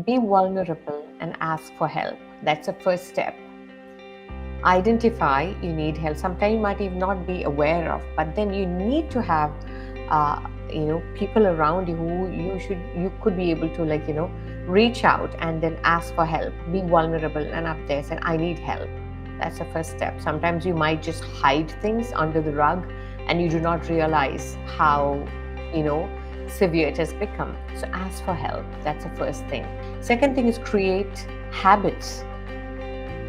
Be vulnerable and ask for help. That's the first step. Identify you need help. Sometimes you might even not be aware of, but then you need to have people around you who you could be able to reach out and then ask for help. Be vulnerable and up there say, I need help. That's the first step. Sometimes you might just hide things under the rug and you do not realize how severe it has become. So ask for help. That's the first thing. Second thing is create habits,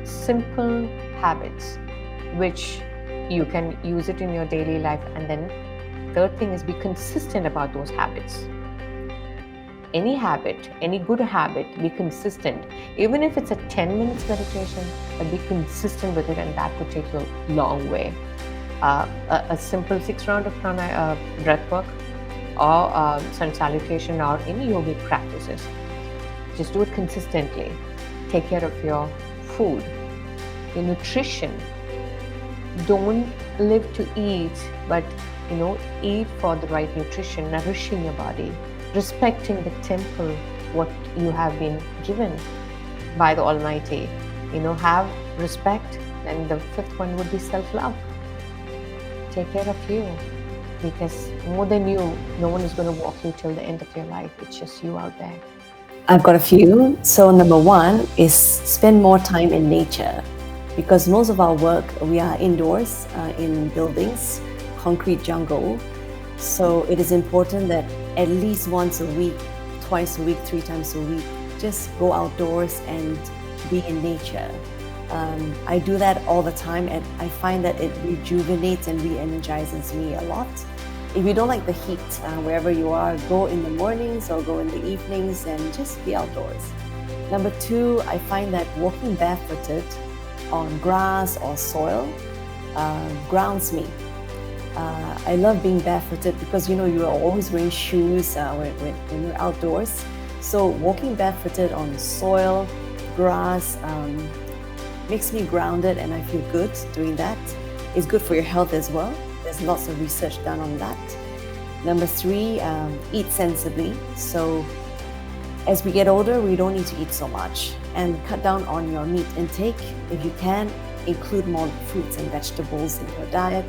simple habits, which you can use it in your daily life. And then third thing is be consistent about those habits. Any habit, any good habit, be consistent. Even if it's a 10 minutes meditation, but be consistent with it, and that would take you a long way. A simple 6 round of breath work or sun salutation or any yogic practices. Just do it consistently. Take care of your food, your nutrition. Don't live to eat, but eat for the right nutrition, nourishing your body, respecting the temple, what you have been given by the Almighty. Have respect. And the fifth one would be self-love. Take care of you, because more than you, no one is going to walk you till the end of your life. It's just you out there. I've got a few. So number one is spend more time in nature, because most of our work, we are indoors in buildings, concrete jungle. So it is important that at least once a week, twice a week, 3 times a week, just go outdoors and be in nature. I do that all the time, and I find that it rejuvenates and re-energizes me a lot. If you don't like the heat, wherever you are, go in the mornings or go in the evenings and just be outdoors. Number 2, I find that walking barefooted on grass or soil grounds me. I love being barefooted because you are always wearing shoes when you're outdoors. So walking barefooted on soil, grass, makes me grounded, and I feel good doing that. It's good for your health as well. There's lots of research done on that. Number 3, eat sensibly. So as we get older, we don't need to eat so much, and cut down on your meat intake. If you can, include more fruits and vegetables in your diet.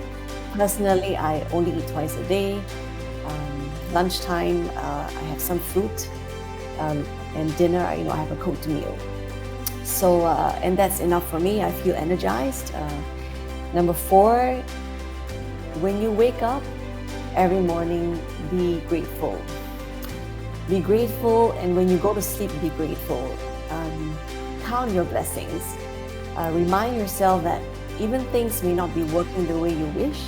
Personally, I only eat twice a day. Lunchtime, I have some fruit, and dinner, I have a cooked meal. So, and that's enough for me. I feel energized. Number 4, when you wake up every morning, be grateful. Be grateful, and when you go to sleep, be grateful. Count your blessings. Remind yourself that even things may not be working the way you wish,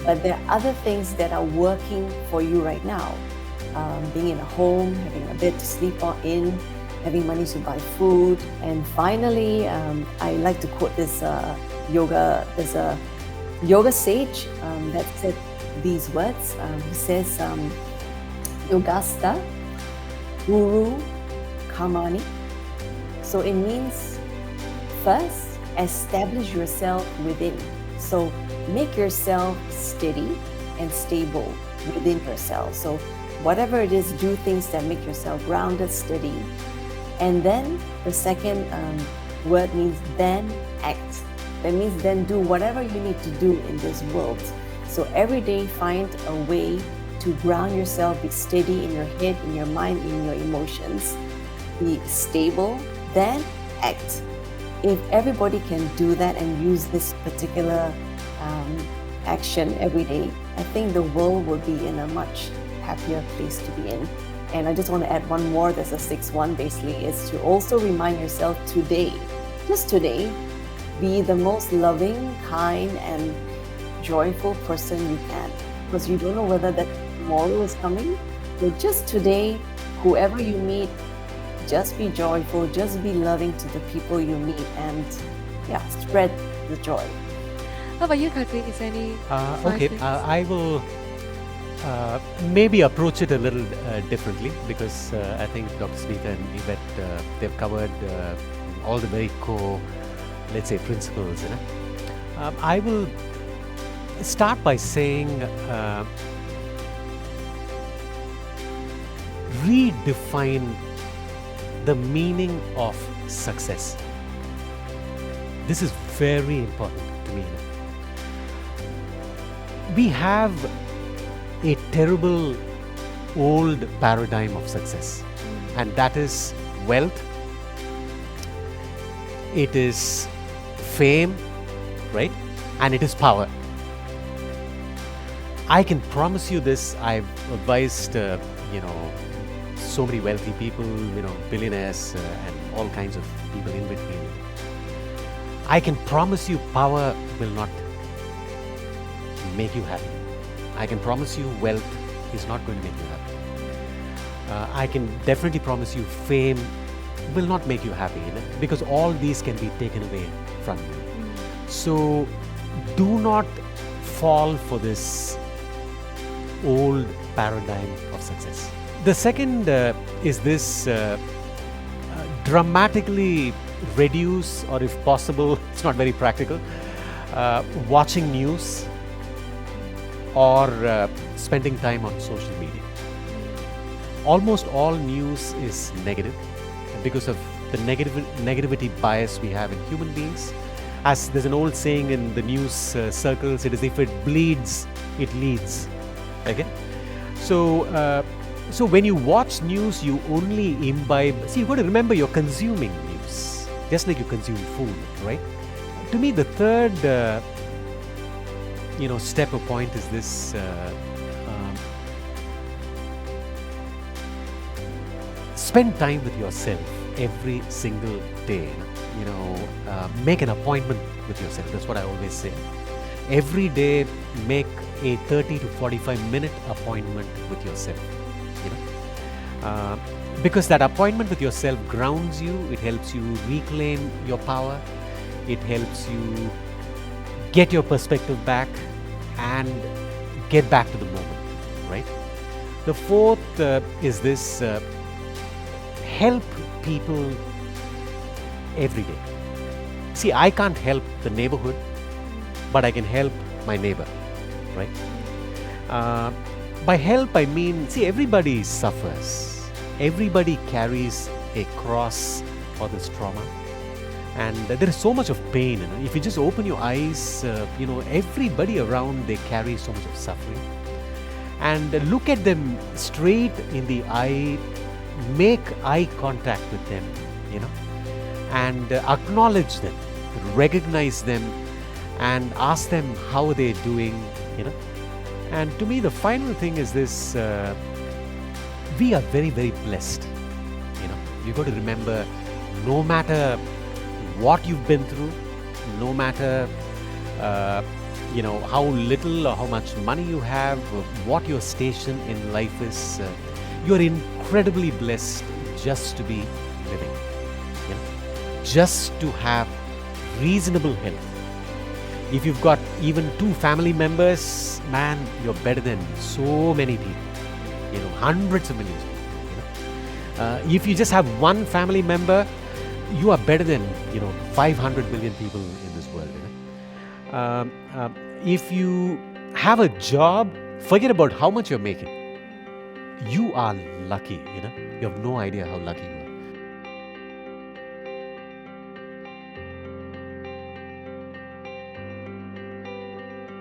but there are other things that are working for you right now. Being in a home, having a bed to sleep in, having money to buy food. And finally, I like to quote this yoga. There's a yoga sage that said these words. He says, Yogasta Guru Kamani. So it means, first, establish yourself within. So make yourself steady and stable within yourself. So whatever it is, do things that make yourself grounded, steady. And then the second word means then act. That means then do whatever you need to do in this world. So every day find a way to ground yourself, be steady in your head, in your mind, in your emotions. Be stable, then act. If everybody can do that and use this particular action every day, I think the world would be in a much happier place to be in. And I just want to add one more. There's a 6th one, basically, is to also remind yourself today, just today, be the most loving, kind, and joyful person you can. Because you don't know whether that tomorrow is coming. So just today, whoever you meet, just be joyful, just be loving to the people you meet, and spread the joy. How about you, Karthik? Is there any okay, I will maybe approach it a little differently, because I think Dr. Smita and Yvette, they've covered all the very core, let's say, principles. I will start by saying redefine the meaning of success. This is very important to me. We have a terrible old paradigm of success, and that is wealth, it is fame, right? And it is power. I can promise you this. I've advised, so many wealthy people, billionaires, and all kinds of people in between. I can promise you power will not make you happy. I can promise you wealth is not going to make you happy. I can definitely promise you fame will not make you happy, because all these can be taken away from you. So do not fall for this old paradigm of success. The second is this dramatically reduce, or if possible, it's not very practical, watching news or spending time on social media. Almost all news is negative because of the negativity bias we have in human beings. As there's an old saying in the news circles, it is, if it bleeds, it leads. Okay? So when you watch news, you only imbibe. See, you've got to remember you're consuming news, just like you consume food, right? To me, the third, step or point is this: spend time with yourself every single day. Make an appointment with yourself. That's what I always say. Every day, make a 30 to 45-minute appointment with yourself. Because that appointment with yourself grounds you. It helps you reclaim your power. It helps you get your perspective back and get back to the moment, right? The fourth is this: help people every day. See, I can't help the neighborhood, but I can help my neighbor, right? By help, I mean, see, everybody suffers. Everybody carries a cross or this trauma. And there is so much of pain. If you just open your eyes, everybody around, they carry so much of suffering. And look at them straight in the eye, make eye contact with them, and acknowledge them, recognize them, and ask them how they're doing, And to me, the final thing is this: we are very, very blessed. You've got to remember, no matter what you've been through, no matter how little or how much money you have, what your station in life is, you're incredibly blessed just to be living, just to have reasonable health. If you've got even 2 family members, man, you're better than so many people, hundreds of millions of people. If you just have 1 family member, you are better than 500 million people in this world. If you have a job, forget about how much you're making. You are lucky. You have no idea how lucky you are.